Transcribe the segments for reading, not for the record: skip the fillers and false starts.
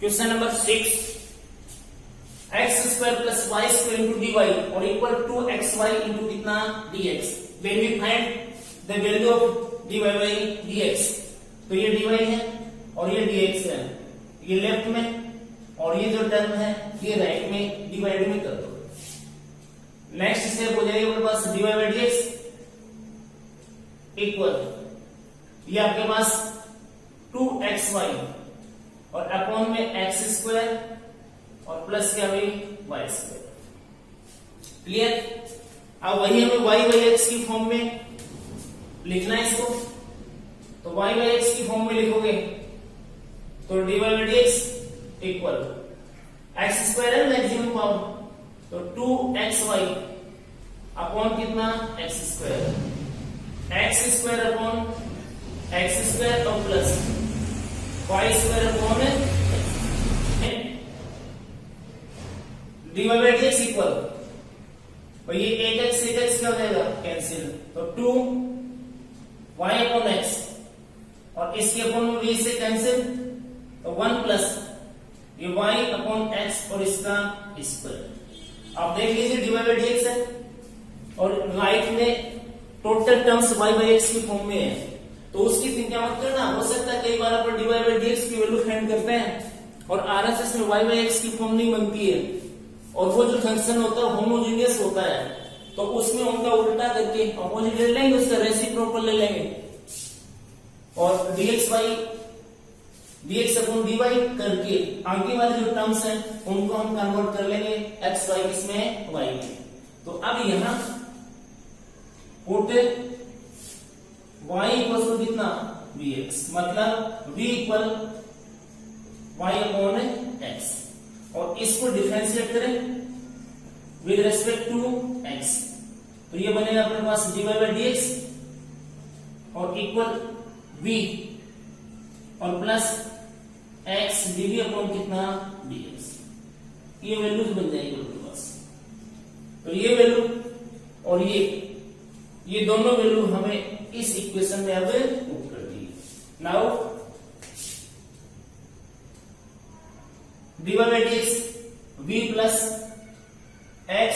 Question number 6, x square plus Y square into d y और equal to x y into कितना dx। When we find the value of dy by dx, तो ये dy है और ये dx है, ये लेफ्ट में और ये जो टर्म है ये राइट में डिवाइड में कर दो। नेक्स्ट स्टेप हो जाएगा अपने पास dy बाई dx इक्वल, ये आपके पास 2xy और अपॉन में x स्क्वायर और प्लस क्या हुई y स्क्वायर। क्लियर? अब वही हमें y बाई x की फॉर्म में लिखना है इसको, तो y बाई x की फॉर्म में लिखोगे तो dy by dx equal x square है मैक्सिमम पावर, तो 2xy अपॉन कितना x square upon x square और plus y square upon dy by dx equal, और ये एक x क्या हो जाएगा कैंसिल, तो 2y अपॉन x और इसके अपॉन v से कैंसिल, तो 1 प्लस ये y अपॉन x और इसका स्क्वायर। आप देख लीजिए dy बाई dx है और राइट में total terms y by x की फॉर्म में है, तो उसकी चिंता मत करना। हो सकता है कई बार अपन dy बाई dx की वैल्यू फाइंड करते हैं और आरएसएस में y बाई x की फॉर्म नहीं बनती है और वो जो फंक्शन होता है होमोजेनियस होता है, तो उसमें उनका उल्टा करके अपोजिट ले लेंगे, उसका रेसिप्रोकल ले लेंगे और dx अपॉन dy करके आगे वाले जो टर्म्स हैं उनको हम कन्वर्ट कर लेंगे x y किसमें y में। तो अब यहां पुट y इक्वल टू कितना vx, मतलब v equal y upon x और इसको डिफरेंशिएट करें विद रेस्पेक्ट टू x, तो ये बनेगा अपने पास dy बाई dx और इक्वल v और प्लस x dv अपॉन कितना dx। ये वैल्यूज बन जाएगी अपने पास, तो ये वैल्यू और ये दोनों वैल्यू हमें इस इक्वेशन में अब पुट कर दी। Now dy by dx v plus x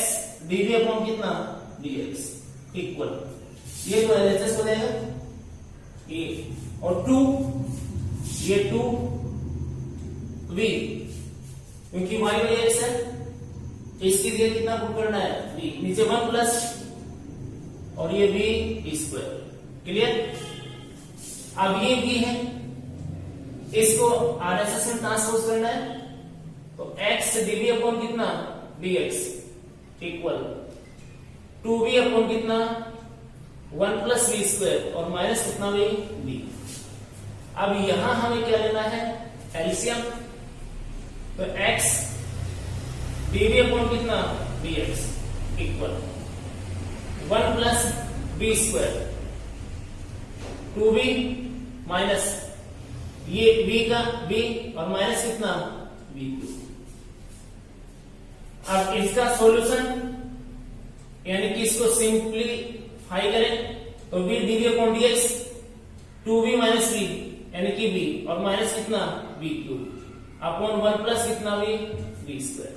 dv upon कितना dx इक्वल, ये तो एलएचएस हो जाएगा ये और 2 ये 2 v, क्योंकि y बाई x है इसके लिए कितना पुट करना है v, नीचे 1 प्लस और ये v स्क्वायर। क्लियर? अब ये v है, इसको आरएसएस में ट्रांसपोज करना है, तो x dv अपॉन कितना dx इक्वल 2v अपॉन कितना 1 प्लस v स्क्वायर और माइनस कितना v। अब यहां हमें क्या लेना है एलसीएम, तो x dv अपॉन कितना dx equal 1 plus v square 2v minus ये v का v और माइनस कितना v2। अब इसका सॉल्यूशन यानी कि इसको सिंपलीफाई करें तो v dv upon dx 2v minus v यानी कि v और माइनस कितना v3 अपॉन 1 प्लस कितना v square.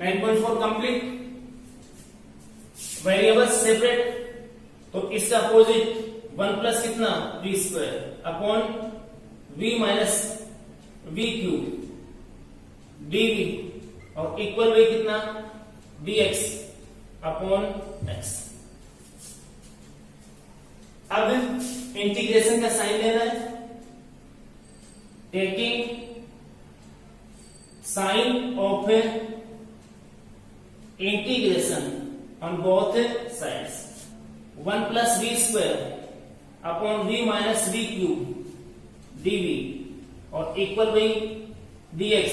9.4 complete. Variable separate, तो इसका अपोजिट 1 प्लस कितना v square upon v minus v3 dv और इक्वल वे कितना dx अपॉन x। अब इंटीग्रेशन का साइन लेना है, taking sign of integration on both sides 1 plus v square upon v minus v cube dv और equal वे dx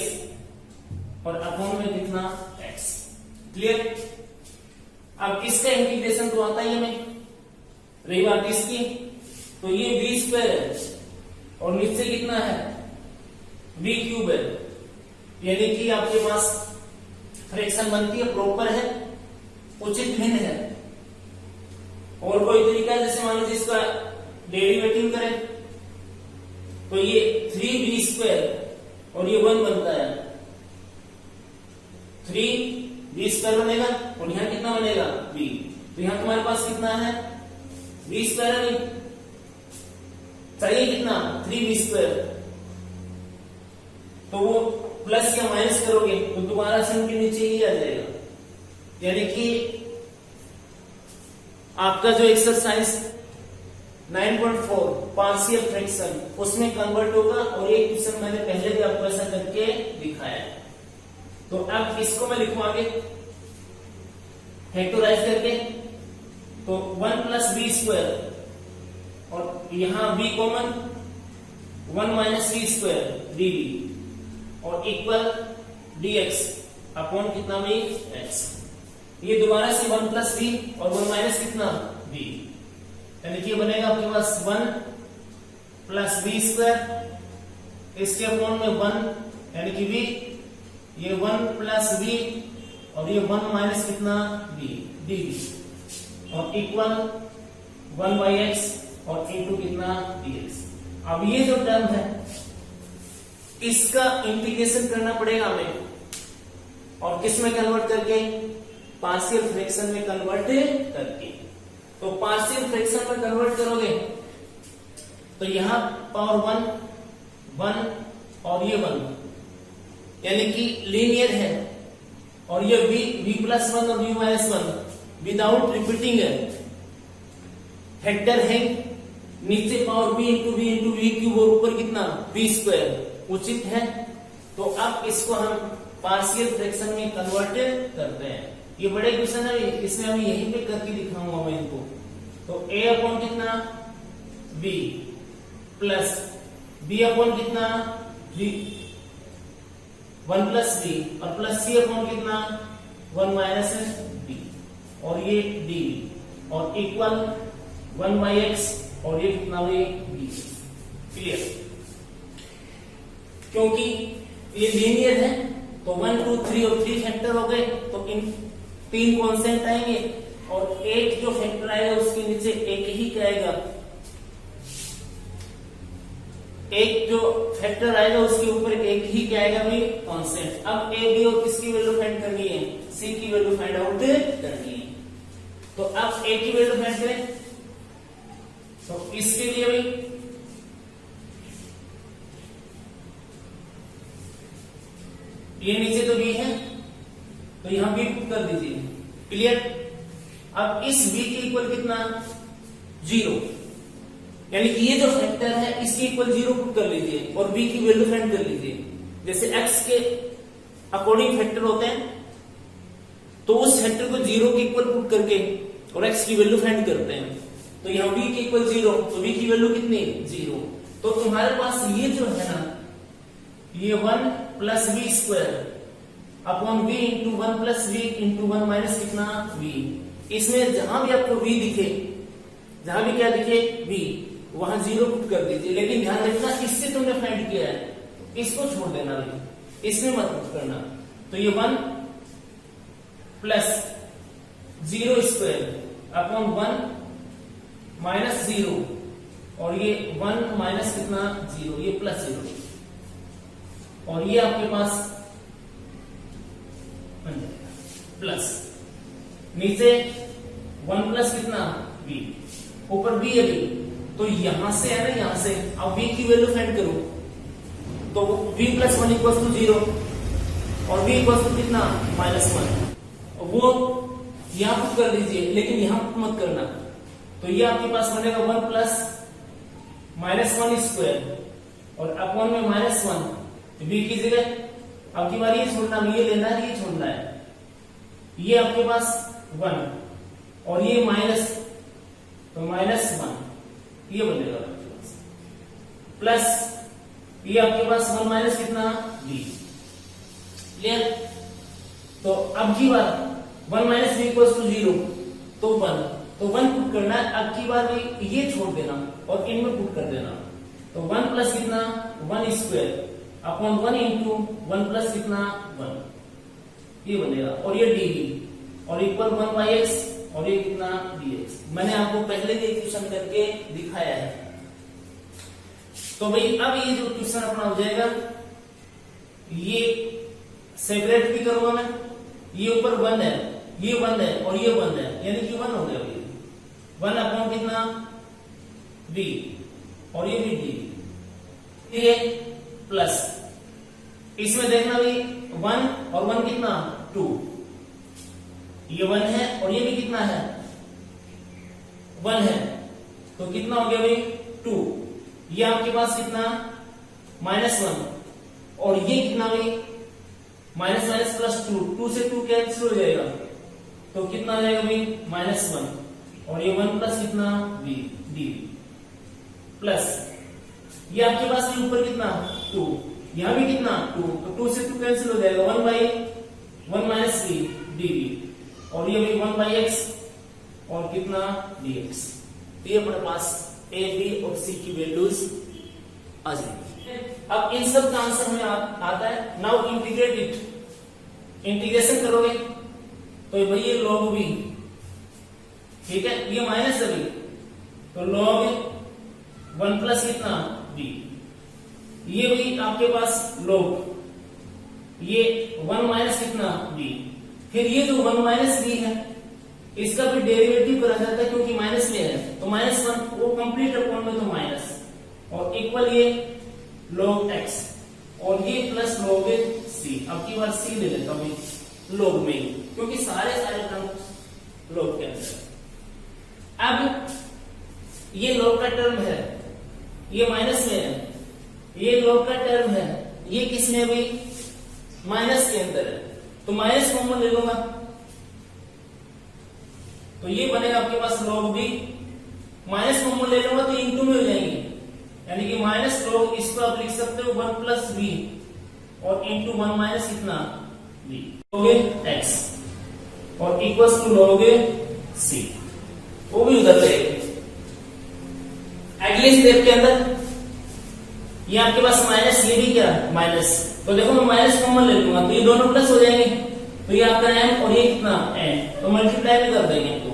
और upon में कितना x। क्लियर? अब इसका इंटीग्रेशन तो आता ही हमें, रही बात इसकी, तो ये v स्क्वायर है और नीचे कितना है v क्यूब है, यानी कि आपके पास फ्रैक्शन बनती है प्रॉपर है, उचित भिन्न है। और कोई तरीका है जैसे मान लीजिए इसका डेरिवेटिव करें तो ये 3v स्क्वायर और ये 1 बनता है, 3b² बनेगा और यहाँ कितना बनेगा b। तो यहाँ तुम्हारे पास कितना है b² है, चाहिए कितना 3b²। तो वो प्लस या माइनस करोगे तो दोबारा से उनके नीचे ही आ जाएगा। यानी कि आपका जो एक्सरसाइज 9.4 पार्शियल फ्रैक्शन उसमें कन्वर्ट होगा। और एक क्वेश्चन मैंने पहले भी आपको ऐसा करके दिखाया है। तो अब इसको मैं लिखूं आगे फैक्टराइज करके, तो 1+b² और यहां b कॉमन 1 - c² dv और इक्वल dx अपॉन कितना भी x। ये दोबारा से 1+b और 1 - कितना b, यानी कि ये बनेगा आपके पास 1+b², इसके अपॉन में 1 यानी कि b, ये 1+b और ये 1 - कितना b dv और इक्वल 1/x और इनटू कितना dx। अब ये जो टर्म है इसका इंटीग्रेशन करना पड़ेगा हमें, और किस में कन्वर्ट करके, पार्शियल फ्रैक्शन में कन्वर्ट करके। तो पार्शियल फ्रैक्शन में कन्वर्ट करोगे तो यहां पावर 1 और ये 1 यानी कि लीनियर है, और ये v+1 और v-1 विदाउट रिपीटिंग है, फैक्टर है। नीचे power b into v cube और ऊपर कितना b² उचित है। तो अब इसको हम पार्शियल फ्रैक्शन में कन्वर्ट करते हैं। ये बड़े क्वेश्चन है, इसमें हम यहीं पे करके दिखाऊंगा मैं इनको। तो a अपॉन कितना b प्लस b अपॉन कितना 1+b और प्लस c अपॉन कितना 1 - b और ये d और इक्वल 1/x और ये कितना भी b। क्लियर? क्योंकि ये लीनियर है तो 1 2 3 और 3 फैक्टर हो गए, तो इन 3 कांस्टेंट आएंगे और एक जो फैक्टर आएगा उसके नीचे एक ही क्या आएगा, एक जो फैक्टर आएगा उसके ऊपर एक ही क्या आएगा भाई कांस्टेंट। अब a b और किसकी वैल्यू फाइंड करनी है, c की वैल्यू फाइंड आउट करनी है। तो अब a की वैल्यू फाइंड करें तो इसके लिए भाई ये नीचे तो b है तो यहां b पुट कर दीजिए। क्लियर? अब इस b के इक्वल कितना 0, यानी कि ये जो फैक्टर है इसके इक्वल 0 पुट कर लीजिए और b की वैल्यू फाइंड कर लीजिए। जैसे x के अकॉर्डिंग फैक्टर होते हैं तो उस फैक्टर को 0 के इक्वल पुट करके और x की वैल्यू फाइंड करते हैं। तो यहां b के इक्वल 0 तो b की वैल्यू कितनी 0। तो तुम्हारे पास ये जो है ना ये 1+b² upon v into 1+v into 1 - कितना v। इसमें जहां भी आपको v दिखे, जहां भी क्या दिखे v, वहां 0 पुट कर दीजिए। लेकिन ध्यान रखना इससे तुमने फाइंड किया है इसको छोड़ देना भाई, इसमें मत पुट करना। तो ये 1 + 0² अपॉन 1 - 0 और ये 1 - कितना 0, ये +0 और ये आपके पास प्लस, नीचे 1 + कितना b, ऊपर b है b, तो यहां से है ना, यहां से अब v की वैल्यू फाइंड करो तो v+1 = 0 और v = कितना -1, वो यहां पुट कर दीजिए लेकिन यहां पुट मत करना। तो ये आपके पास बनेगा 1 + -1² और अपॉन में -1 b की जगह अब की बार ये छोड़ना, ये लेना है, ये छोड़ना है। ये आपके पास 1 और ये माइनस तो -1 ये बनेगा आपके पास, प्लस ये आपके पास 1 - कितना b। क्लियर? तो अब की बार 1 - b = 0 तो 1, तो 1 पुट करना है। अब की बार भी ये छोड़ देना और इनमें पुट कर देना। तो 1 + कितना 1² अपॉन 1 इंटू 1 + कितना 1 ये बनेगा और ये dv और इक्वल 1/x और ये कितना dx। मैंने आपको पहले भी क्वेश्चन करके दिखाया है। तो भाई अब ये जो क्वेश्चन अपना हो जाएगा ये सेपरेट भी करूंगा मैं, ये ऊपर 1 है, ये 1 है और ये 1 है, यानी कि 1 हो गया भाई। 1 अपॉन कितना b और ये भी d, ये प्लस, इसमें देखना भाई 1 और 1 कितना 2, ये 1 है और ये भी कितना है 1 है, तो कितना हो गया भाई 2। ये आपके पास कितना -1 और ये कितना भाई माइनस माइनस प्लस 2, 2 से 2 कैंसिल हो जाएगा, तो कितना आ जाएगा भाई -1 और ये 1 प्लस कितना d प्लस ये आपके पास भी ऊपर कितना 2, यहां भी कितना 2, तो 2 से 2 कैंसिल हो जाएगा, 1 बाई 1 माइनस b dv और ये भी 1 बाई x और कितना dx। ये अपने पास a b और c की वैल्यूज आ जाएंगी। अब इन सब का आंसर हमें आता है। नाउ इंटीग्रेट इट, इंटीग्रेशन करोगे तो भाई ये log b, ठीक है, ये माइनस है भाई, तो log 1 प्लस कितना b, ये भी आपके पास log ये 1 माइनस कितना b, फिर ये जो 1 माइनस b है इसका भी डेरिवेटिव करा जाता है क्योंकि माइनस में है, तो -1 वो कंप्लीट अपॉन में तो माइनस और इक्वल ये log x और ये प्लस log c। अब की बार c ले लेता हूं log में, क्योंकि सारे टर्म log के अंदर। अब ये log का टर्म है, ये माइनस में है, ये log का टर्म है, ये किस में भाई माइनस के अंदर है, तो माइनस कॉमन ले लूंगा, तो ये बनेगा आपके पास log b, माइनस कॉमन ले लूंगा तो इंटू में हो जाएंगे, यानी कि माइनस log, इसको आप लिख सकते हो 1 प्लस b और इंटू 1 माइनस कितना b, log x और इक्वल्स टू log c, वो भी उधर रहेगा। अगले स्टेप के अंदर ये आपके पास माइनस, ये भी क्या माइनस, तो देखो मैं माइनस कॉमन ले लूंगा तो ये दोनों प्लस हो जाएंगे, तो ये आपका m और ये कितना n, तो मल्टीप्लाई भी कर देंगे, तो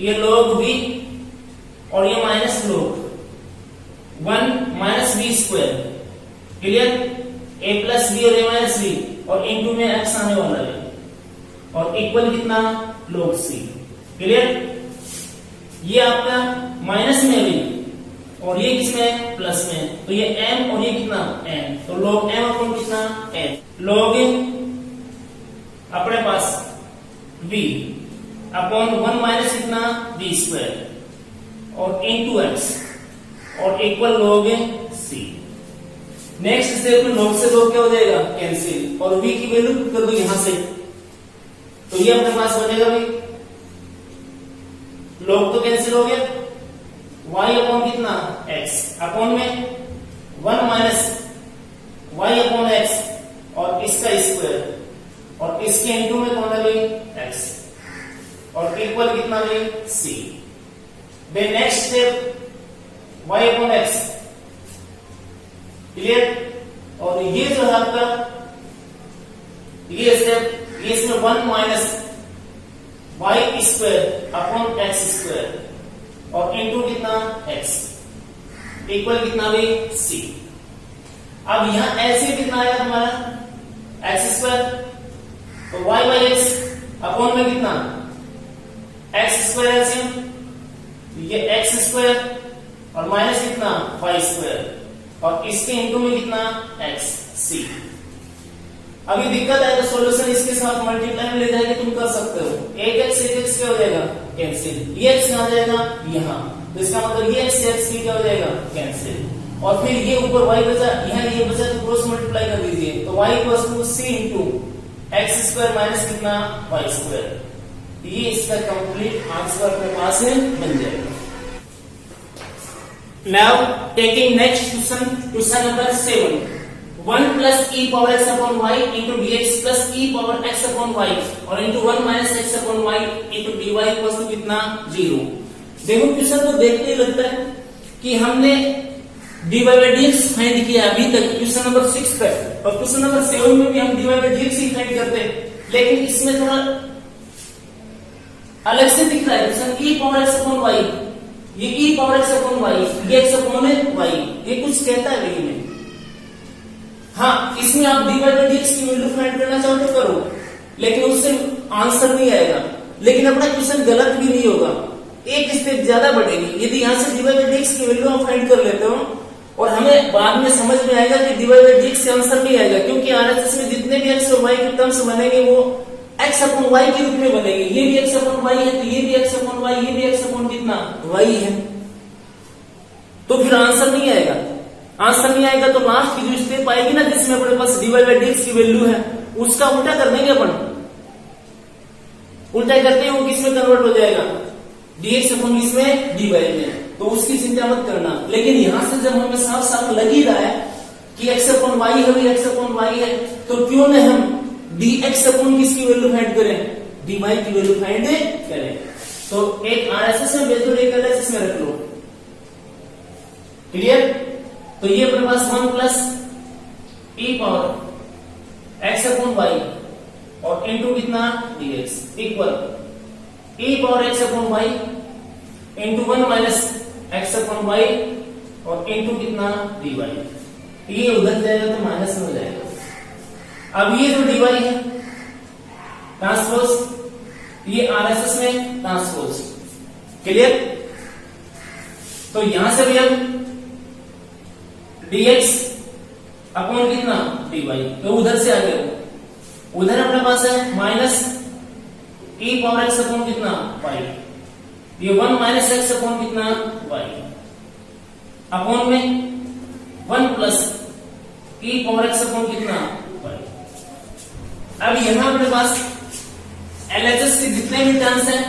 ये log b और ये minus log 1 minus b square, clear, a plus b और a माइनस b और इनटू में x आने वाला है और इक्वल कितना log c, क्लियर। ये आपका माइनस में भी और ये किसमें प्लस में, तो ये m और ये कितना n, तो log m अपॉन कितना n, log अपने पास b अपॉन 1 माइनस कितना b स्क्वायर और इनटू x और equal log c। Next step में log से log क्या हो जाएगा कैंसिल और v की वैल्यू पुट कर दो यहां से, तो ये अपने पास बनेगा भाई log तो कैंसिल हो गया, y अपॉन कितना x अपॉन में 1 माइनस y अपॉन x और इसका स्क्वायर और इसके इनटू में कौन है भाई x और इक्वल कितना भाई c। Then next step y upon x, clear, और ये जो है आपका ये स्टेप, ये इसमें 1 minus y square upon x square और इनटू कितना x इक्वल कितना भाई c। अब यहां ऐसे कितना आया हमारा x स्क्वायर, तो y बाई x अपॉन में कितना x स्क्वायर एलसीएम, ये x स्क्वायर और माइनस कितना y स्क्वायर और इसके इनटू में कितना x c। अभी दिक्कत है तो सॉल्यूशन इसके साथ मल्टीप्लाई में ले जाके तुम कर सकते हो, एक x क्या हो जाएगा कैंसिल, ये x कहां जाएगा यहां, तो इसका मतलब ये x क्या हो जाएगा कैंसिल और फिर ये ऊपर y बचा, यहां ये बचा तो क्रॉस मल्टीप्लाई कर दीजिए, तो y equals to c into x square minus कितना y स्क्वायर, ये इसका कंप्लीट आंसर अपने पास है बन जाएगा। Now taking next question number 7, 1 plus e power x upon y into dx plus e power x upon y और into 1 minus x upon y into dy equals to कितना 0। देखो क्वेश्चन तो देखते ही लगता है कि हमने dy बाय dx फाइंड किया अभी तक क्वेश्चन नंबर 6 तक, और क्वेश्चन नंबर 7 में भी हम dy by dx he find करते हैं, लेकिन इसमें थोड़ा अलग से दिख रहा है question e power x upon y, ये e power x upon y, ये x अपॉन y, ये कुछ कहता है लेकिन हाँ, इसमें आप dy बाई dx की वैल्यू फाइंड करना चाहो तो करो, लेकिन उससे आंसर नहीं आएगा। लेकिन अपना क्वेश्चन गलत भी नहीं होगा, एक स्टेप ज्यादा बढ़ेगी। यदि यहाँ से dy बाई dx की वैल्यू आप फाइंड कर लेते हो और हमें बाद में समझ में आएगा कि dy बाई dx से आंसर नहीं आएगा, क्योंकि आरएचएस में जितने भी x और y के टर्म्स बनेंगे वो x अपॉन y के रूप में बनेंगे। ये भी x अपॉन y है तो ये भी x अपॉन y, ये भी x अपॉन कितना y है, तो फिर आंसर नहीं आएगा। आंसर नहीं आएगा तो लास्ट की जो स्टेप आएगी ना, जिसमें अपने पास dy बाई dx की वैल्यू है, उसका उल्टा कर देंगे अपन। उल्टा करते ही वो किस में कन्वर्ट हो जाएगा, dx अपॉन इसमें dy में, तो उसकी चिंता मत करना। लेकिन यहां से जब हमें साफ साफ लग ही रहा है कि x अपॉन y है, x अपॉन y है, तो क्यों न हम dx अपॉन किसकी वैल्यू फाइंड करें, dy की वैल्यू फाइंड करें। तो एक आरएचएस में बेस एक एलएचएस में रख लो, क्लियर। तो ये अपने पास 1 plus e power x upon y और इनटू कितना dx equal e power x upon y into 1 minus x upon y और इंटू कितना dy। ये उधर जाएगा तो माइनस में हो जाएगा। अब ये जो dy है ट्रांसपोज, ये आरएचएस में ट्रांसपोज, क्लियर। तो यहां से भी हम dx अपॉन कितना dy, तो उधर से आ गया, उधर अपने पास है minus e power x upon कितना y, ये 1 माइनस x अपॉन कितना y, अपॉन में 1 plus e power x upon कितना y। अब यहां अपने पास एलएचएस के जितने भी टर्म्स हैं,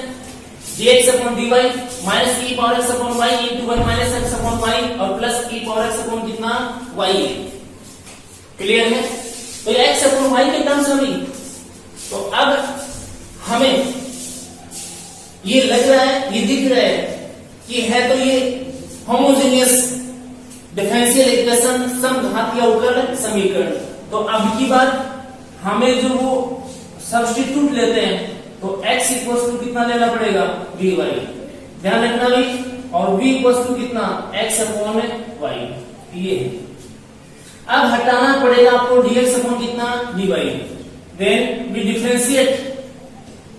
dx upon dy minus e power x upon y into 1 minus x upon y और plus e power x upon कितना y है, क्लियर है। तो ये x अपॉन y के टर्म्स अभी, तो अब हमें ये लग रहा है, ये दिख रहा है कि है तो ये होमोजेनियस डिफरेंशियल इक्वेशन, समघातीय अवकल समीकरण। तो अब की बार हमें जो वो सब्स्टिट्यूट लेते हैं तो x इक्वल टू कितना लेना पड़ेगा dy, ध्यान रखना भी, और v इक्वल टू कितना x अपॉन y, ये है। अब हटाना पड़ेगा आपको dx अपॉन कितना dy, then we differentiate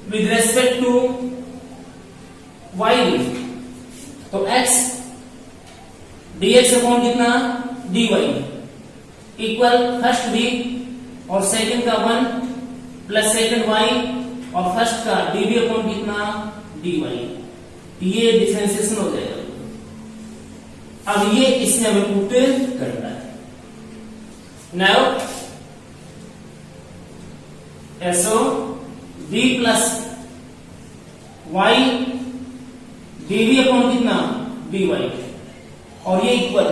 with respect to y, तो x dx अपॉन कितना dy इक्वल फर्स्ट v और सेकंड का 1 प्लस सेकंड y और फर्स्ट का dv अपॉन कितना dy, ये डिफरेंशिएशन हो जाएगा। अब ये इसमें हमें पुट करना है। Now so v plus y dv upon कितना dy और ये इक्वल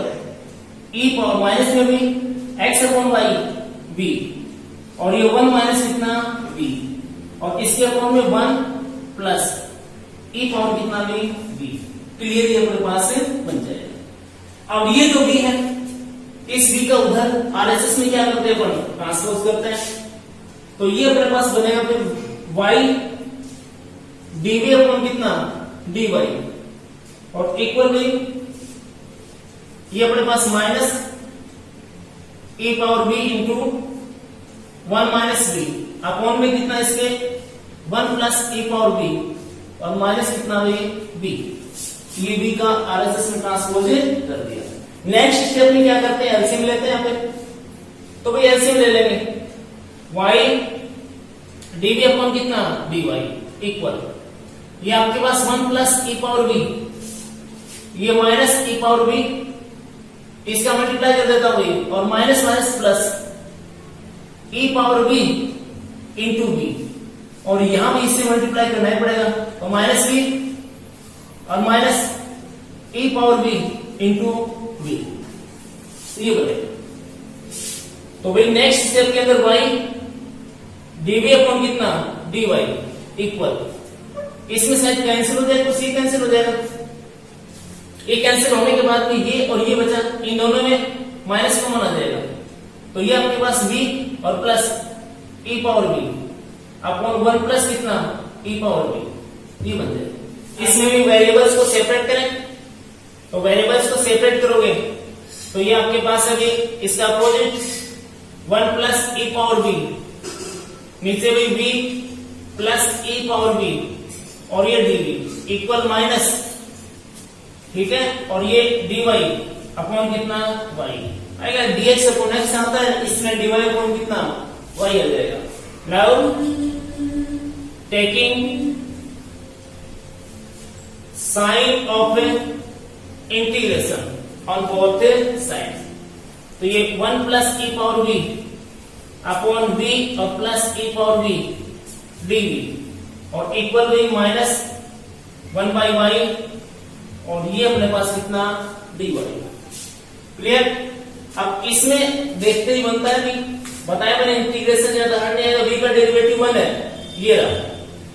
e पावर माइनस में भी x अपॉन y v और ये 1 माइनस कितना v और इसके अपॉन में 1 प्लस e पावर कितना भी v, क्लियर ये अपने पास से बन जाएगा। अब ये जो v है, इस v का उधर आरएचएस में क्या करते हैं अपन ट्रांसपोज करते हैं, तो ये अपने पास बनेगा फिर y dv अपॉन कितना dy और इक्वल भी ये अपने पास minus e power b into 1 minus b upon में कितना इसके 1 प्लस e पावर b और माइनस कितना भी b, ये b का आरएचएस में ट्रांसपोज कर दिया। नेक्स्ट स्टेप में क्या करते हैं, एलसीएम लेते हैं यहाँ पे, तो भाई एलसीएम ले लेंगे y dv अपॉन कितना dy इक्वल ये आपके पास 1 प्लस e पावर b, ये माइनस e पावर b, इसका मल्टीप्लाई कर देता हूं और minus minus plus e power b into b, और यहां भी इससे मल्टीप्लाई करना ही पड़ेगा, तो माइनस b और minus e power b into b, ये बनेगा। तो भाई नेक्स्ट स्टेप के अंदर y dv अपॉन कितना dy इक्वल, इसमें शायद कैंसिल हो जाए तो c कैंसिल हो जाएगा, ये कैंसिल होने के बाद में ये और ये बचा, इन दोनों में माइनस कॉमन आ जाएगा, तो ये आपके पास v और plus e power b upon 1 plus कितना e पावर b, ये बन जाएगा। इसमें भी वेरिएबल्स को सेपरेट करें, तो वेरिएबल्स को सेपरेट करोगे तो ये आपके पास है इसका opposite 1 plus e power b, नीचे भी b plus e power b और ये dv इक्वल माइनस, ठीक है, और ये dy अपॉन कितना y आएगा, dx अपॉन x आता है, इसमें dy अपॉन कितना y आ जाएगा। Now taking sign of integration on both side, तो ये 1 plus e power b upon b और plus e power b dv और इक्वल भी माइनस 1 बाई y और ये अपने पास कितना dy। क्लियर? अब इसमें देखते ही बनता है भी, बताया मैंने इंटीग्रेशन ज्यादा हट नहीं आएगा, v का डेरिवेटिव 1 है ये रहा,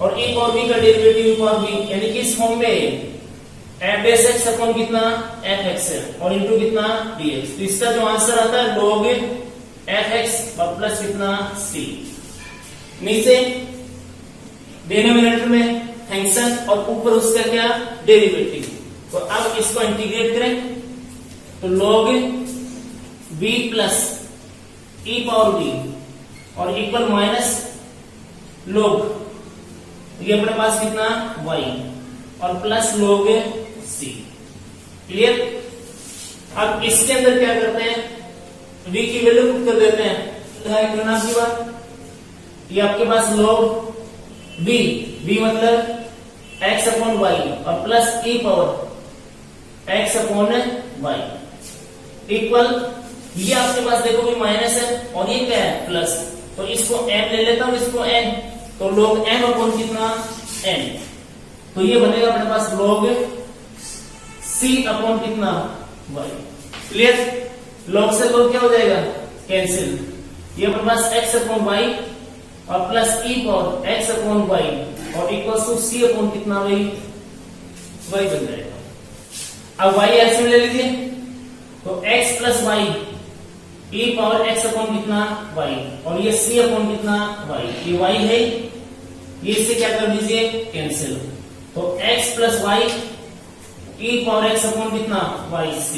और e पावर b का डेरिवेटिव e पावर b, यानी कि इस फॉर्म में f बेस x अपॉन कितना fx है और इनटू कितना dx, तो इसका जो आंसर आता है log fx और प्लस कितना c। नीचे डिनोमिनेटर में फंक्शन और ऊपर उसका क्या डेरिवेटिव, तो अब इसको इंटीग्रेट करें तो log b plus e power b और इक्वल माइनस log, ये अपने पास कितना y और प्लस log c। क्लियर? अब इसके अंदर क्या करते हैं, v की वैल्यू पुट कर देते हैं, करना की बात, ये आपके पास log b मतलब x अपॉन y और plus e power x upon y equal, ये आपके पास देखो भी माइनस है और ये क्या है प्लस, तो इसको m ले लेता हूं, इसको n, तो log m अपॉन कितना n, तो ये बनेगा अपने पास log c अपॉन कितना y। क्लियर? log से log क्या हो जाएगा कैंसिल, ये अपने पास x अपॉन y और plus e power x upon y और इक्वल टू c अपॉन कितना y बन जाएगा। अब y ऐसे में ले लीजिए, तो x plus y e power x upon कितना y और ये c अपॉन कितना y, ये y है, ये इससे क्या कर दीजिए कैंसिल, तो x plus y e power x upon कितना y c,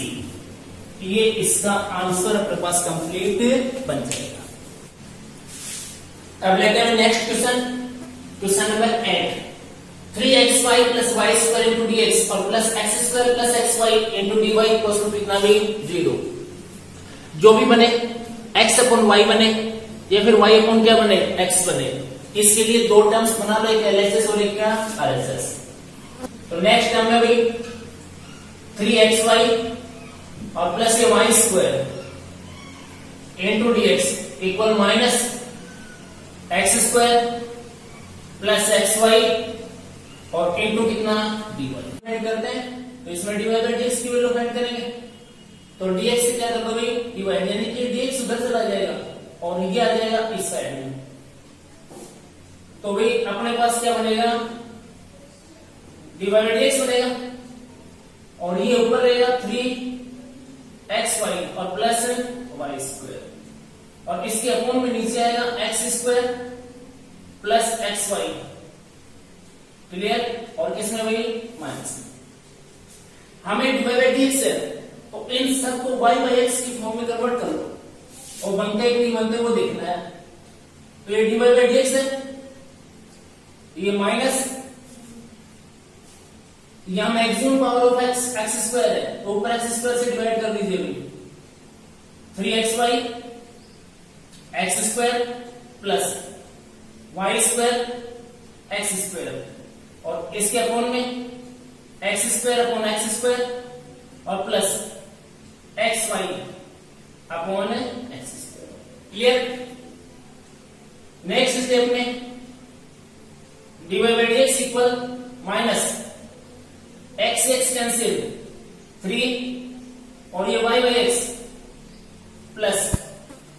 ये इसका आंसर अपने पास कंप्लीट बन जाएगा। अब लेते हैं next question, question number 8, 3xy plus y square into dx और plus x square plus xy into dy equals to कितना भी 0। जो भी बने x अपॉन y बने या फिर y अपॉन क्या बने x बने, इसके लिए दो टर्म्स बना लो, एक LHS और एक क्या RHS। तो नेक्स्ट टर्म है भाई 3xy और प्लस ये y square into dx equal minus x square plus xy और इनटू कितना dy फाइंड करते हैं, तो इसमें dy बाय dx की वैल्यू फाइंड करेंगे, तो dx से क्या कर दोगे dy, यानी कि dx उधर चला जाएगा और ये आ जाएगा इस साइड में, तो भाई अपने पास क्या बनेगा dy बाय dx बनेगा और ये ऊपर रहेगा 3xy और प्लस y स्क्वायर और इसके अपोन में नीचे आएगा x square plus xy। Clear? और किसमें भाई माइनस, हमें dy बाय dx है तो इन सबको y बाय x की फॉर्म में कन्वर्ट कर लो और बनता है कि नहीं बनते वो देखना है। तो ये dy बाय dx है, ये माइनस यहां maximum power of x square है तो ऊपर x स्क्वायर से डिवाइड कर दीजिए भाई, 3xy x square plus y square x square और इसके अपोन में x square upon x square और plus xy upon x square. Clear? Next step में dy by dx equal minus x cancel 3 और ये y बाय x प्लस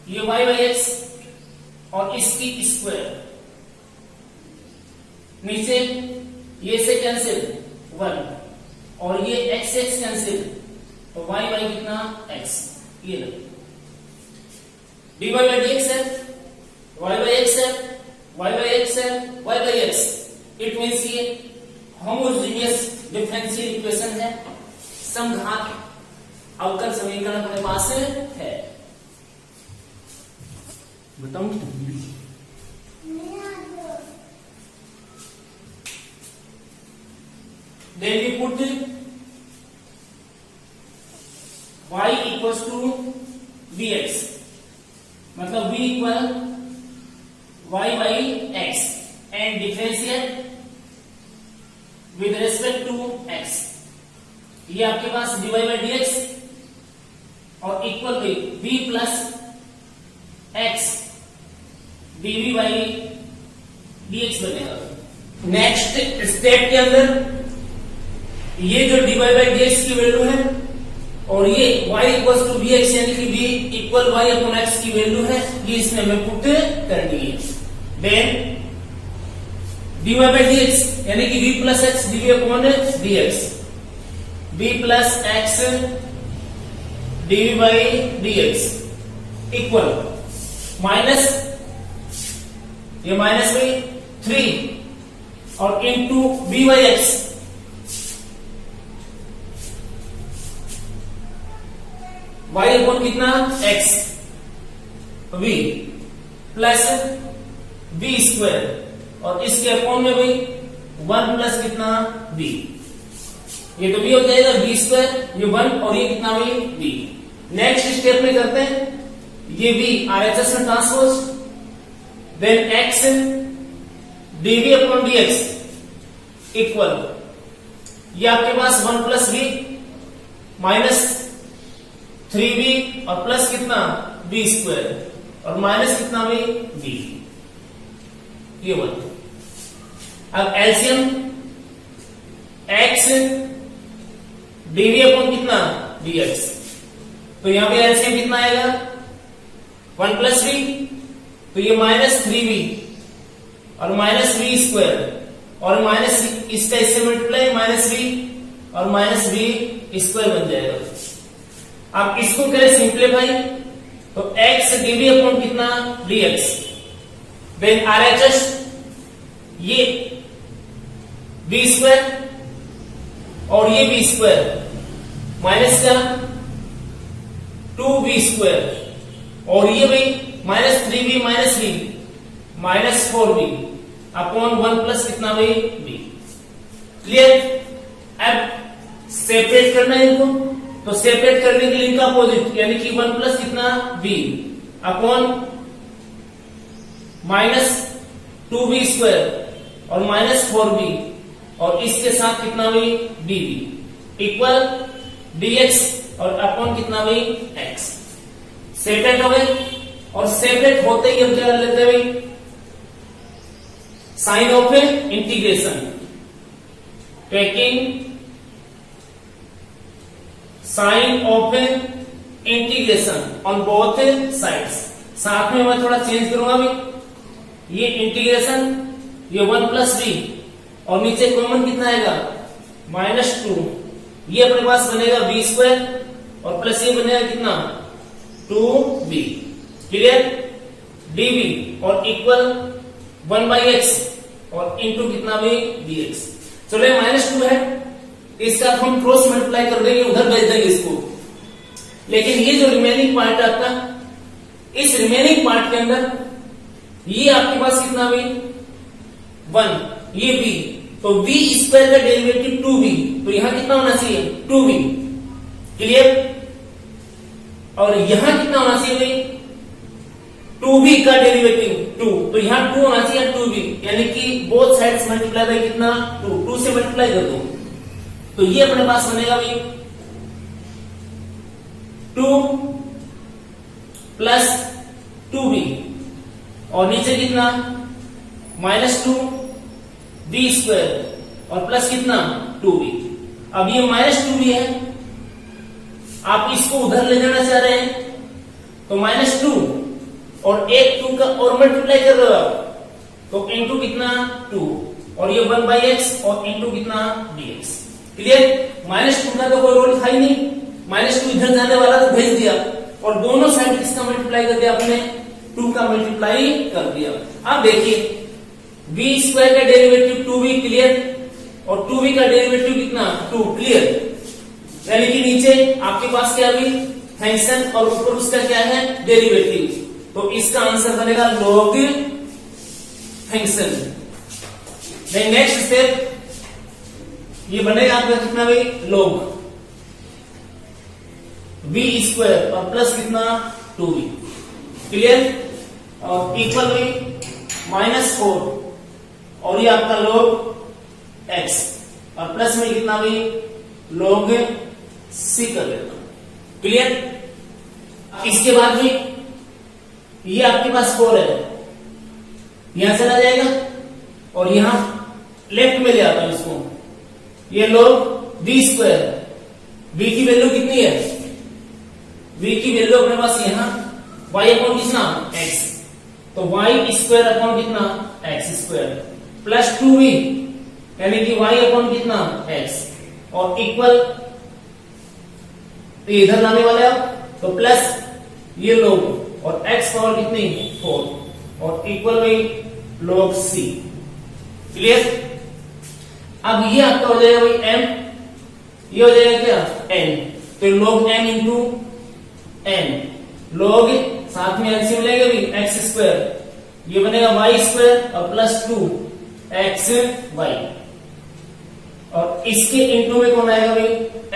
ये y by x और इसकी स्क्वायर, नीचे ये से कैंसिल 1 और ये x कैंसिल, तो y बाय कितना x, ये लो dy बाय dx है, y बाय x है, y बाय x है, y by x, it means ये होमोजेनियस डिफरेंशियल इक्वेशन है, समघात अवकल समीकरण अपने पास है। बताऊंगी then we put y equals to vx, मतलब v equal y by x and differentiate with respect to x. ये आपके पास dy by dx और equal by v plus x dv by dx बनेगा. नेक्स्ट स्टेप के अंदर ये जो dy by dx की वैल्यू है और ये y इक्वल टू vx यानी कि v equal y upon x की वैल्यू है, ये इसमें हमें पुट करनी है. देन dy by dx यानी कि v plus x dv upon dx, v plus x dv by dx equal minus ये माइनस by 3 और into v by x, y upon कितना x v plus v square और इसके upon में भाई 1 plus कितना v, ये तो v हो जाएगा v स्क्वायर, ये 1 और ये कितना भाई v. नेक्स्ट स्टेप में करते हैं ये v RHS में transpose, then x dv upon dx equal ये आपके पास 1 प्लस v माइनस 3v और प्लस कितना v स्क्वायर और माइनस कितना भी v, ये 1. अब एलसीएम x dv अपॉन कितना dx, तो यहां पे एलसीएम कितना आएगा 1 प्लस v, तो ये माइनस 3v और माइनस v स्क्वायर और माइनस इसका इससे मल्टीप्लाई माइनस v और माइनस v स्क्वायर बन जाएगा. आप इसको करें सिंप्लीफाई तो x dv अपॉन कितना dx, देन RHS ये v स्क्वायर और ये v स्क्वायर माइनस का 2v स्क्वायर और ये भाई minus 3v minus v minus 4v upon 1 plus कितना भाई v. क्लियर. अब सेपरेट करना है इनको, तो सेपरेट करने के लिए इनका अपोजिट यानी कि 1 प्लस कितना v upon minus 2v square और माइनस 4v और इसके साथ कितना भी dv इक्वल dx और अपॉन कितना भी x. सेपरेट हो गए और सेपरेट होते ही हम क्या कर लेते हैं भाई sign of integration, taking sign of integration on both sides. साथ में मैं थोड़ा चेंज करूंगा भी, ये इंटीग्रेशन ये 1 प्लस v और नीचे कॉमन कितना आएगा माइनस 2, ये अपने पास बनेगा v स्क्वायर और प्लस ये बनेगा कितना 2v. क्लियर. dv और इक्वल 1 बाई x और इनटू कितना भी dx. चलो ये माइनस 2 है, इसका हम क्रॉस मल्टीप्लाई कर देंगे, उधर भेज देंगे इसको. लेकिन ये जो रिमेनिंग पार्ट है आपका, इस रिमेनिंग पार्ट के अंदर ये आपके पास कितना भी 1, ये v, तो v स्क्वायर का डेरिवेटिव 2v, तो यहां कितना होना चाहिए 2v. क्लियर. और यहां कितना होना चाहिए भाई 2v का डेरिवेटिव 2, तो यहां 2 होना चाहिए 2v, यानी कि बोथ साइड्स मल्टीप्लाई बाय कितना 2 से मल्टीप्लाई कर दो, तो ये अपने पास बनेगा भाई 2 प्लस 2v और नीचे कितना माइनस 2v स्क्वायर और प्लस कितना 2v. अब ये माइनस 2v है, आप इसको उधर ले जाना चाह रहे हैं तो माइनस 2 और एक 2 का और मल्टीप्लाई कर रहे हो आप, तो इनटू कितना 2 और ये 1 बाई x और इनटू कितना dx. क्लियर. माइनस 2 का तो कोई रोल था ही नहीं, माइनस 2 इधर जाने वाला तो भेज दिया और दोनों साइड किसका मल्टीप्लाई कर दिया आपने 2 का मल्टीप्लाई कर दिया. अब देखिए v स्क्वायर का डेरिवेटिव 2v. क्लियर. और 2v का डेरिवेटिव कितना 2. क्लियर. यानी कि नीचे आपके पास क्या भी फंक्शन और ऊपर उसका क्या है डेरिवेटिव. तो इसका आंसर बनेगा log function. Then next step ये बनेगा आपका कितना भाई, log v स्क्वायर और प्लस कितना 2v, क्लियर, और इक्वल भी -4 और ये आपका log x और प्लस में कितना भी log c कर लेता हूं, क्लियर। इसके बाद भी ये आपके पास 4 है, यहां चला जाएगा और यहां लेफ्ट में ले आता हूं इसको, ये log v स्क्वायर, v की वैल्यू कितनी है, v की वैल्यू अपने पास यहां y अपॉन कितना x, तो y स्क्वायर अपॉन कितना x स्क्वायर प्लस 2v यानी कि y अपॉन कितना x और इक्वल तो इधर लाने वाले आप तो प्लस ये log और x पावर कितनी 4 और इक्वल में log c, क्लियर। अब ये आपका हो जाएगा भाई m, ये हो जाएगा क्या n, तो log m into n, log साथ में एलसीएम लेंगे भी x स्क्वायर, ये बनेगा y स्क्वायर और प्लस 2 x y और इसके इंटू में कौन आएगा भाई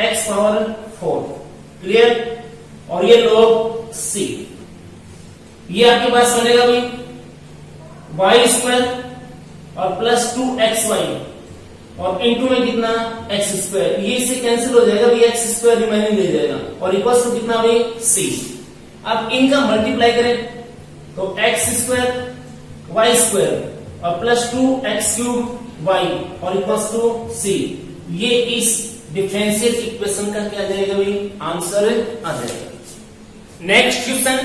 x पावर 4, क्लियर, और ये log c, ये आपके पास बनेगा भाई y स्क्वायर और प्लस 2xy और इंटू में कितना x स्क्वायर, ये इससे कैंसिल हो जाएगा भाई x स्क्वायर रिमेनिंग ले जाएगा और इक्वल टू कितना भाई c। अब इनका मल्टीप्लाई करें तो x स्क्वायर y स्क्वायर और प्लस 2x क्यूब y और इक्वल टू c, ये इस डिफरेंशियल इक्वेशन का क्या जाएगा भाई आंसर आ जाएगा। Next question,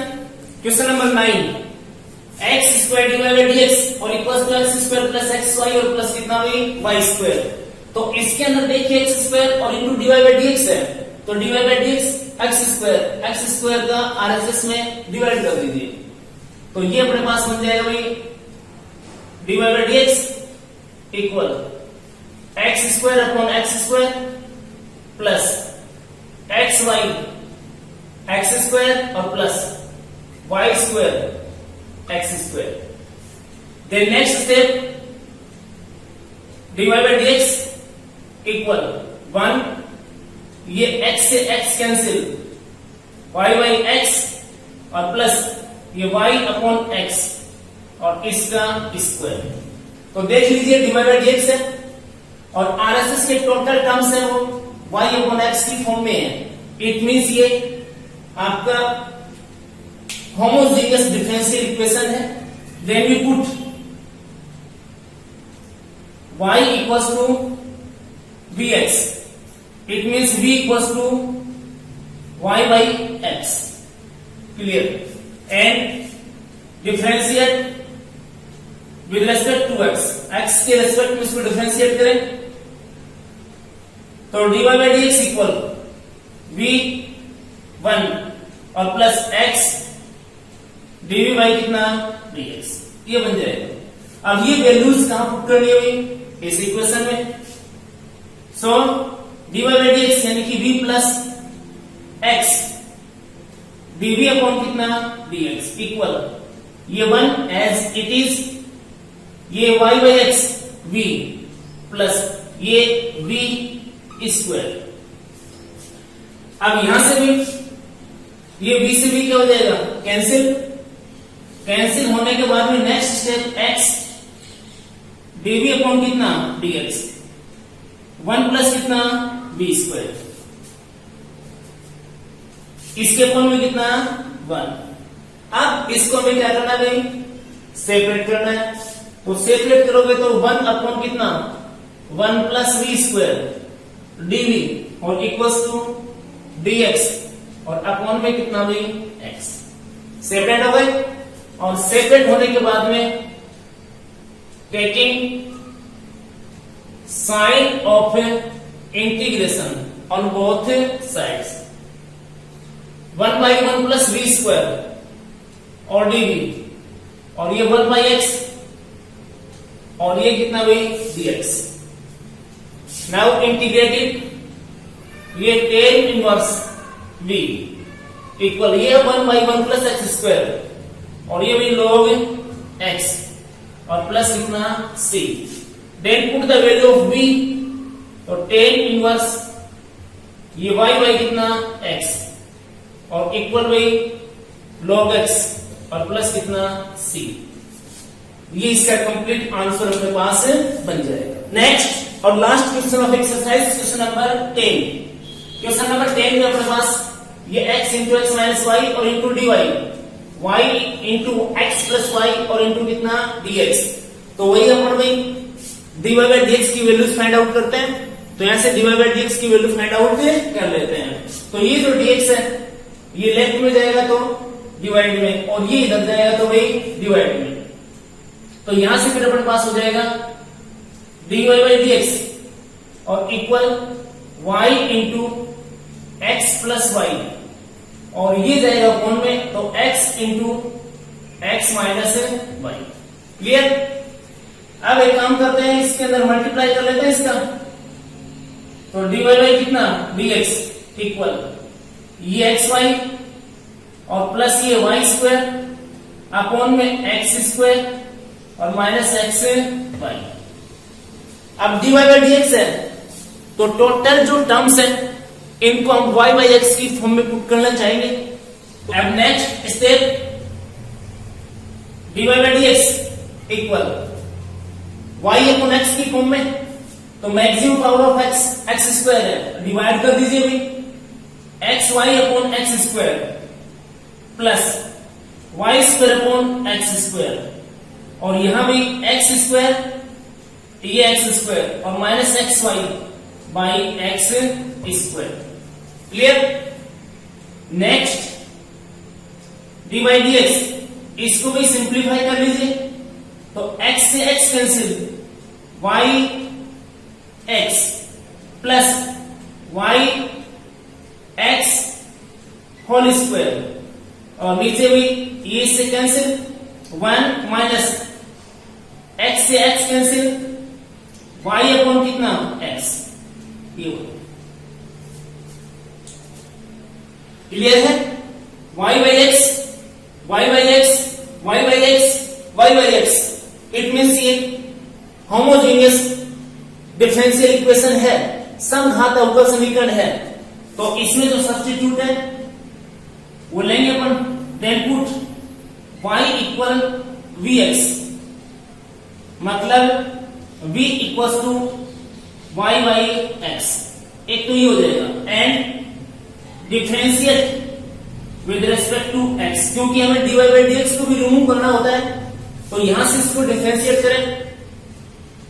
question number 9, x square divide by dx और equal to x square plus xy और प्लस कितना भाई y स्क्वायर, तो इसके अंदर देखिए x स्क्वायर और इंटू डिवाइड बाय dx है, तो divide by dx x square का RHS में डिवाइड कर दीजिए, तो ये अपने पास बन जाएगा भाई divide by dx equal x square upon x square plus xy x square और plus y square x square. Then next step divide by dx equal 1, ये x से x cancel, y by x और plus ये y upon x और इसका square, तो देख लीजिए डिवाइड बाय dx है और RHS के टोटल टर्म्स है वो y अपॉन x की फॉर्म में है, इट मींस ये आपका होमोजेनियस डिफरेंशियल इक्वेशन है। Then we put y equals to vx, it means v equals to y by x, clear, and differentiate with respect to x के respect में इसको differentiate करें तो dy by dx equal v1 और plus x dv by कितना dx, ये बन जाएगा। अब ये वैल्यूज कहां पुट करनी हुई इस इक्वेशन में, सो dy by dx यानी कि v plus x dv upon कितना dx इक्वल ये 1 एज इट इज, ये y by x v plus ये v स्क्वायर। अब यहां से भी ये v से v क्या हो जाएगा कैंसिल, कैंसिल होने के बाद में next step x dv upon कितना dx 1 प्लस कितना v स्क्वायर, इसके अपॉन में कितना 1। अब इसको हमें क्या करना है भाई सेपरेट करना है, तो सेपरेट करोगे तो 1 अपॉन कितना 1 प्लस v स्क्वायर dv और इक्वल्स टू dx और अपॉन में कितना भाई x, सेपरेट हो गए। और सेपरेट होने के बाद में taking sign of integration on both sides 1 by 1 plus v square और dv और ये 1 बाई x और ये कितना भाई dx। नाउ इंटीग्रेटेड ये tan इनवर्स v इक्वल ये 1 बाई 1 प्लस x स्क्वायर और ये भी log x और प्लस कितना c। Then put the value of v, तो tan इनवर्स ये y कितना x और इक्वल बाई log x और प्लस कितना c। ये इसका कंप्लीट आंसर अपने पास बन जाएगा। नेक्स्ट और last question of exercise, question number 10। Question number 10 में अपने पास ये x into x minus y और into d y, y into x plus Y और इंटू कितना dx। तो वही अपन भाई dy बाई dx की वैल्यूज फाइंड आउट करते हैं। तो यहां से dy बाई dx की वैल्यू फाइंड आउट कर लेते हैं। तो ये जो dx है ये लेफ्ट में जाएगा तो डिवाइड में, और ये इधर जाएगा तो भाई डिवाइड में। तो यहां से फिर अपने पास हो जाएगा dy बाई dx और equal y into x plus Y, और ये जाएगा कौन में, तो x into x minus Y. Clear. अब एक काम करते हैं, इसके अंदर मल्टीप्लाई कर लेते हैं इसका। तो dy बाई कितना dx इक्वल ये एक्स वाई और प्लस ये वाई स्क्वायर अपॉन में एक्स स्क्वायर और माइनस एक्स वाई। अब dy बाई dx है तो टोटल जो टर्म्स है इनको हम y बाई एक्स की फॉर्म में पुट करना चाहेंगे। अब next step dy by dx equal y upon X की फॉर्म में, तो maximum power of X square है, डिवाइड कर दीजिए भाई X Y upon X square plus Y square upon X square, और यहां भी एक्स स्क्वायर ये एक्स स्क्वायर और minus X Y by X square. Clear. Next D by D X, इसको भी सिंप्लीफाई कर लीजिए। तो x से x cancel, y x plus y x whole square, और नीचे भी ये से कैंसिल 1 माइनस x से x कैंसिल y अपॉन कितना x। ये क्लियर है। y by x y by x y by x y by x, it means ये होमोजेनियस डिफरेंशियल इक्वेशन है, समघात अवकल समीकरण है। तो इसमें जो सब्स्टिट्यूट है वो लेंगे अपन, then put y equal vx, मतलब v equal to y by x. एक तो ये हो जाएगा, and differentiate with respect to x, क्योंकि हमें dy बाई dx को भी रिमूव करना होता है। तो यहां से इसको डिफरेंशिएट करें,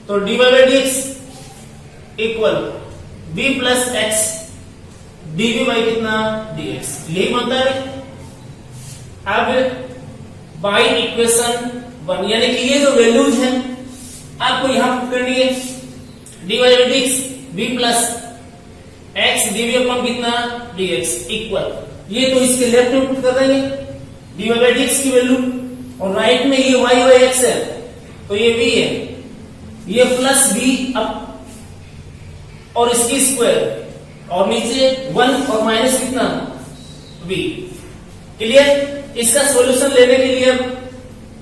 तो dy by dx equal b plus x dv by कितना dx, यही बनता है। अब बाई इक्वेशन 1, यानी कि ये जो वैल्यूज हैं आपको यहां पुट करनी है। dy by dx b plus x dv upon कितना dx इक्वल, ये तो इसके लेफ्ट में पुट कर देंगे dy बाई dx की वैल्यू, और राइट में ये y बाई x है तो ये v है, ये प्लस v अप और इसकी स्क्वायर, और नीचे 1 और माइनस कितना v। क्लियर। इसका सॉल्यूशन लेने के लिए अब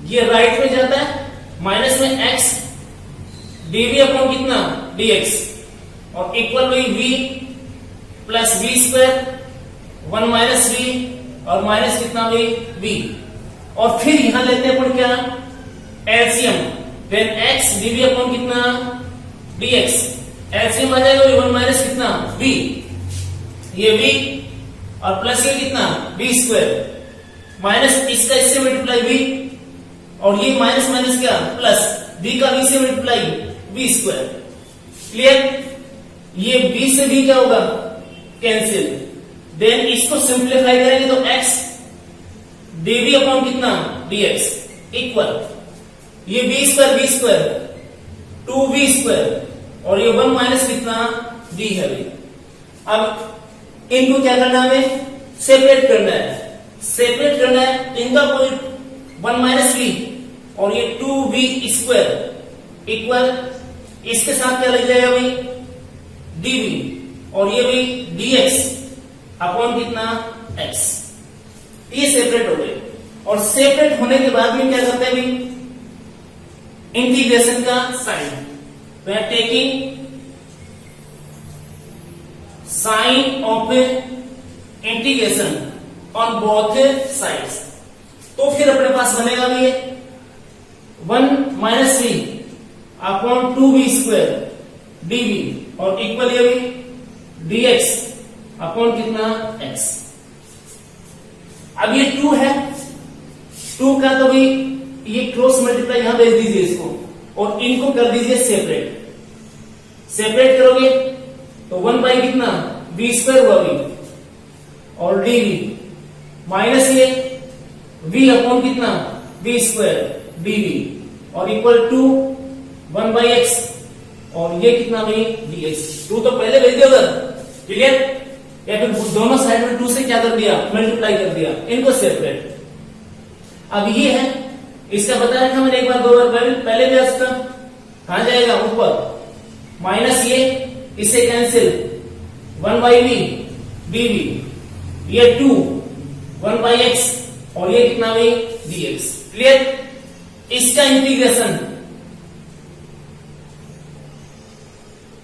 ये राइट में जाता है, माइनस में x dv अपॉन कितना dx और equal by v plus v square 1 minus v और माइनस कितना भाई v, और फिर यहां लेते हैं अपन क्या LCM, then x dv upon कितना dx, एलसीएम आ जाएगा 1 माइनस कितना v, ये v और प्लस ये कितना v स्क्वायर माइनस इसका इससे मल्टीप्लाई v, और ये माइनस माइनस क्या प्लस v का v से मल्टीप्लाई v स्क्वायर। क्लियर। ये v से v क्या होगा कैंसिल, देन इसको सिंप्लीफाई करेंगे तो x dv अपॉन कितना dx इक्वल ये v स्क्वायर 2v स्क्वायर और ये 1 माइनस कितना v है। अब इनको क्या करना है, सेपरेट करना है। सेपरेट करना है इनका कोई 1 माइनस v और ये 2v स्क्वायर इक्वल इसके साथ क्या लग जाएगा भाई dv, और ये भी dx अपॉन कितना x, ये सेपरेट हो गए। और सेपरेट होने के बाद में क्या करते हैं भाई, इंटीग्रेशन का sign. We are taking sign of integration on both sides. तो फिर अपने पास बनेगा भी ये 1 minus V upon 2v² dv और इक्वल ये भी dx अपॉन कितना x। अब ये 2 है, 2 का तो भी ये क्रॉस मल्टीप्लाई यहां भेज दीजिए इसको और इनको कर दीजिए सेपरेट। सेपरेट करोगे तो 1 बाई कितना v² हुआ भी और dv माइनस ये v अपॉन कितना v² dv और इक्वल टू 1 बाई x और ये कितना भाई dx। 2 तो पहले भेज दिया उधर, क्लियर, या फिर दोनों साइड में 2 से क्या कर दिया मल्टीप्लाई कर दिया, इनको सेपरेट। अब ये है, इसका बता रखा मैंने एक बार 2 बार पहले भी इसका कहां जाएगा ऊपर, माइनस ये इसे कैंसिल 1 बाई वी dv, ये 2 1 बाई x और ये कितना भाई dx, क्लियर। इसका इंटीग्रेशन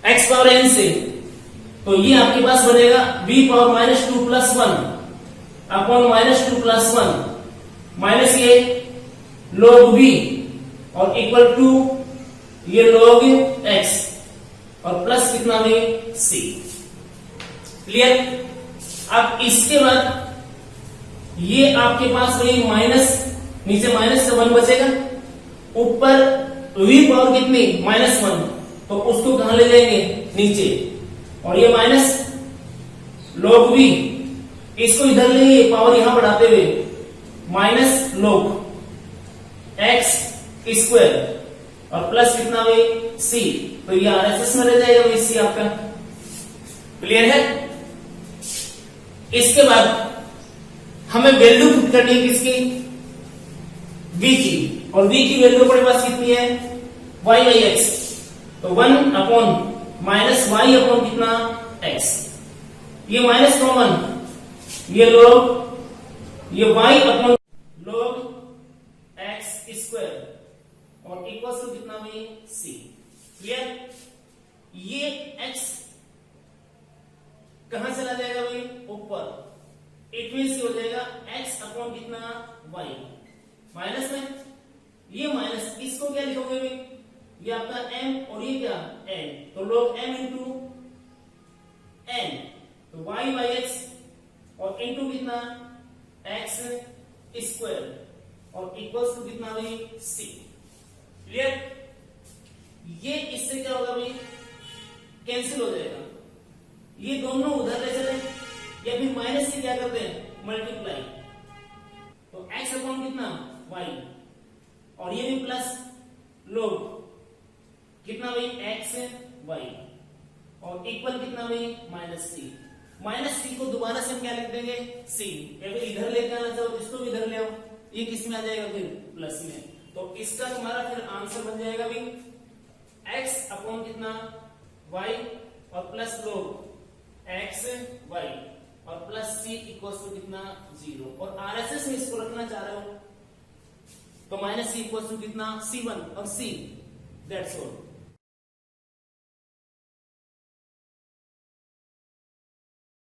x पावर n से, तो ये आपके पास बनेगा v power minus 2 plus 1 upon minus 2 plus 1 minus ये log v और इक्वल टू ये log x और प्लस कितना भी c, क्लियर। अब इसके बाद ये आपके पास वही माइनस, नीचे माइनस से 1 बचेगा, ऊपर v पावर कितनी -1, तो उसको कहां ले जाएंगे नीचे, और ये माइनस log v इसको इधर लेंगे पावर यहां बढ़ाते हुए माइनस log x स्क्वायर और प्लस कितना भाई c, तो ये RHS में रह जाएगा भाई c आपका, क्लियर है। इसके बाद हमें वैल्यू पुट करनी है किसकी, v की, और v की वैल्यू अपने पास कितनी है y बाई x, तो 1 अपॉन माइनस y अपॉन कितना x, ये माइनस कॉमन, ये log ये y upon log x square और इक्वल टू कितना भाई c, क्लियर। ये x कहां चला जाएगा भाई ऊपर, इट मीन्स हो जाएगा x अपॉन कितना y, माइनस में ये माइनस, इसको क्या लिखोगे भाई, ये आपका m और ये क्या n, तो log m इंटू n, तो y बाई x और इंटू कितना x स्क्वायर और इक्वल्स टू कितना भाई c, क्लियर। ये इससे क्या होगा भाई कैंसिल हो जाएगा, ये दोनों उधर ले चले या फिर माइनस से क्या करते हैं मल्टीप्लाई, तो x अपॉन कितना y और ये भी प्लस log कितना भाई x y और इक्वल कितना भाई माइनस c को दोबारा से हम क्या लिख देंगे c, इधर लेकर आना चाहो इसको भी इधर ले आओ, ये किस में आ जाएगा फिर प्लस में, तो इसका तुम्हारा फिर आंसर बन जाएगा भाई x अपॉन कितना y और प्लस log x y और प्लस c इक्वल्स टू कितना 0, और RHS में इसको रखना चाह रहे हो तो माइनस c इक्वल्स टू कितना c1 और c, दैट्स ऑल।